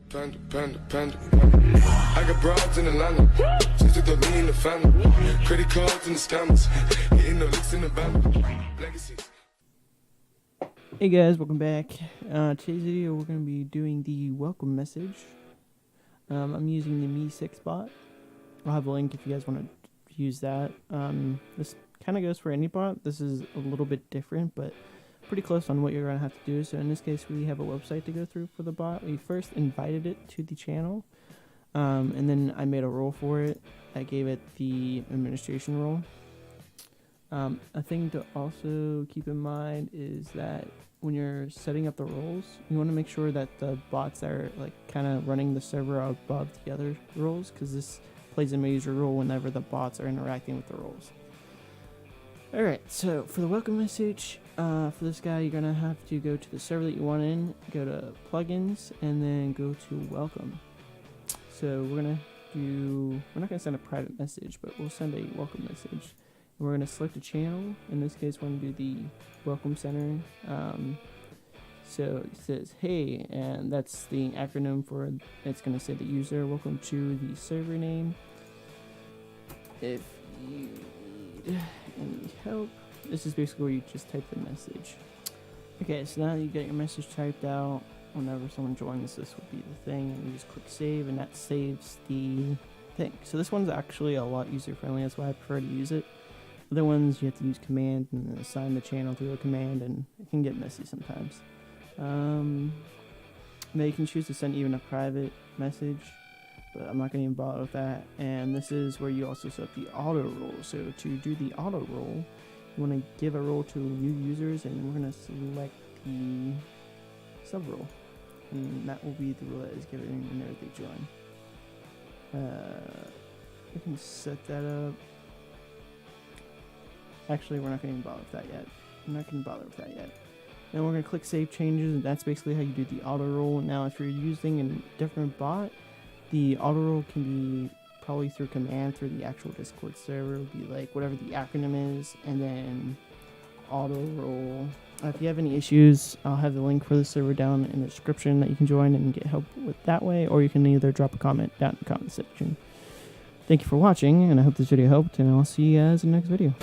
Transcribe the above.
Panda. I got broads in Atlanta. Just to throw me in the family. Credit cards and the scammers. Hitting the licks in the band. Legacies. Hey guys, welcome back. Today's video we're going to be doing the welcome message. I'm using the Me6 bot. I'll have a link if you guys want to use that. This kind of goes for any bot. This is a little bit different, but pretty close on what you're going to have to do. So in this case, we have a website to go through for the bot. We first invited it to the channel, and then I made a role for it. I gave it the administration role. A thing to also keep in mind is that when you're setting up the roles, you want to make sure that the bots that are like kind of running the server are above the other roles, because this plays a major role whenever the bots are interacting with the roles. Alright, so for the welcome message, for this guy, you're going to have to go to the server that you want in, go to plugins, and then go to welcome. So we're not going to send a private message, but we'll send a welcome message. We're going to select a channel. In this case, we're going to do the welcome center. So it says, hey, and that's the acronym for, it's going to say the user, welcome to the server name. If you need any help, this is basically where you just type the message. Okay, so now that you get your message typed out, whenever someone joins, this will be the thing, and you just click save, and that saves the thing. So this one's actually a lot user friendly, that's why I prefer to use it. Other ones you have to use command and then assign the channel through a command, and it can get messy sometimes. Now you can choose to send even a private message, but I'm not going to even bother with that. And this is where you also set up the auto role. So to do the auto role, you want to give a role to new users, and we're going to select the sub role, and that will be the role that is given whenever they join. We can set that up. Actually, we're not going to bother with that yet. Then we're going to click Save Changes, and that's basically how you do the auto roll. Now, if you're using a different bot, the auto roll can be probably through command through the actual Discord server. It would be like whatever the acronym is, and then auto roll. If you have any issues, I'll have the link for the server down in the description that you can join and get help with that way, or you can either drop a comment down in the comment section. Thank you for watching, and I hope this video helped, and I'll see you guys in the next video.